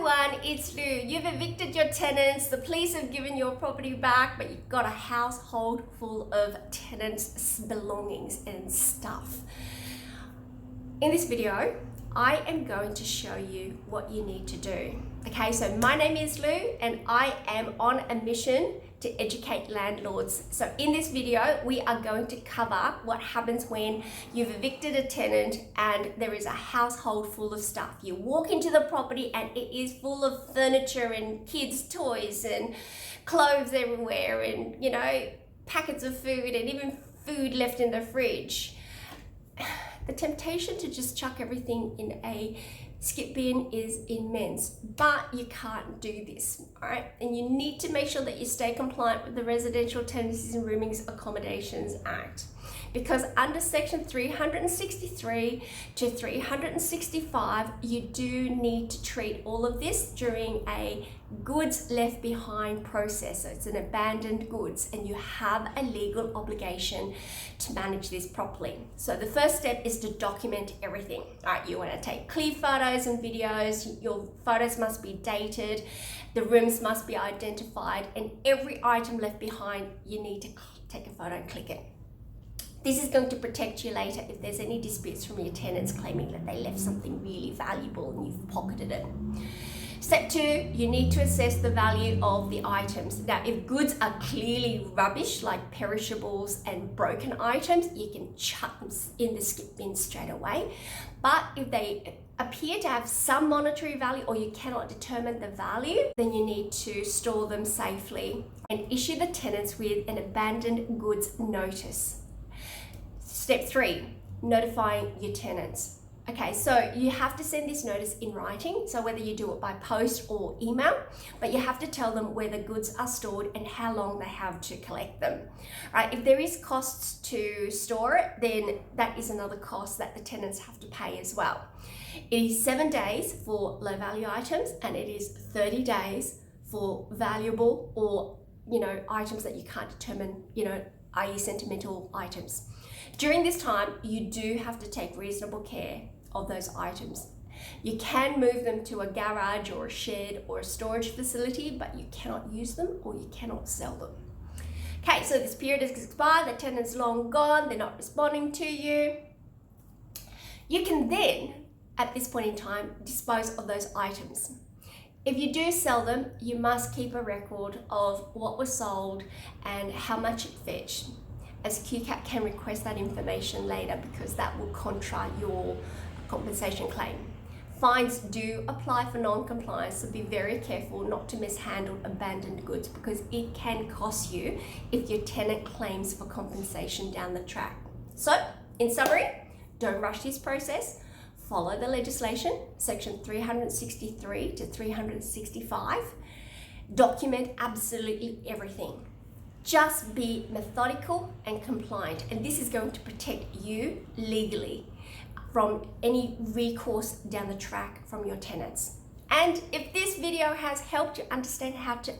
everyone, it's Lou. You've evicted your tenants, the police have given your property back, but you've got a household full of tenants' belongings and stuff. In this video, I am going to show you what you need to do. Okay, so my name is Lou and I am on a mission to educate landlords. So in this video, we are going to cover what happens when you've evicted a tenant and there is a household full of stuff. You walk into the property and it is full of furniture and kids' toys and clothes everywhere and, you know, packets of food and even food left in the fridge. The temptation to just chuck everything in a skip bin is immense, but you can't do this, all right? And you need to make sure that you stay compliant with the Residential Tenancies and Roomings Accommodations Act, because under section 363 to 365, you do need to treat all of this during a goods left behind process. So it's an abandoned goods and you have a legal obligation to manage this properly. So the first step is to document everything. All right, you want to take clear photos and videos. Your photos must be dated, the rooms must be identified, and every item left behind, you need to take a photo and click it. This is going to protect you later if there's any disputes from your tenants claiming that they left something really valuable and you've pocketed it. Step 2, you need to assess the value of the items. Now, if goods are clearly rubbish, like perishables and broken items, you can chuck them in the skip bin straight away. But if they appear to have some monetary value or you cannot determine the value, then you need to store them safely and issue the tenants with an abandoned goods notice. Step 3, notifying your tenants. Okay, so you have to send this notice in writing, so whether you do it by post or email, but you have to tell them where the goods are stored and how long they have to collect them. Right? If there is costs to store it, then that is another cost that the tenants have to pay as well. It is 7 days for low value items and it is 30 days for valuable or, you know, items that you can't determine, you know, i.e. sentimental items. During this time, you do have to take reasonable care of those items. You can move them to a garage or a shed or a storage facility, but you cannot use them or you cannot sell them. Okay, so this period has expired, the tenant's long gone, they're not responding to you. You can then, at this point in time, dispose of those items. If you do sell them, you must keep a record of what was sold and how much it fetched, as QCAT can request that information later because that will contra your compensation claim. Fines do apply for non-compliance, so be very careful not to mishandle abandoned goods because it can cost you if your tenant claims for compensation down the track. So, in summary, don't rush this process. Follow the legislation, section 363 to 365. Document absolutely everything. Just be methodical and compliant, and this is going to protect you legally from any recourse down the track from your tenants. And if this video has helped you understand how to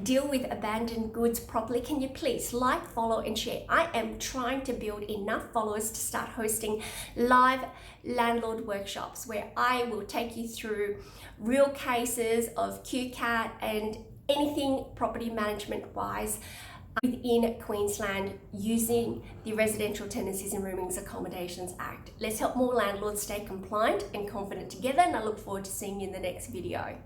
deal with abandoned goods properly, can you please like, follow and share? I am trying to build enough followers to start hosting live landlord workshops where I will take you through real cases of QCAT and anything property management wise within Queensland using the Residential Tenancies and Roomings Accommodations Act. Let's help more landlords stay compliant and confident together, and I look forward to seeing you in the next video.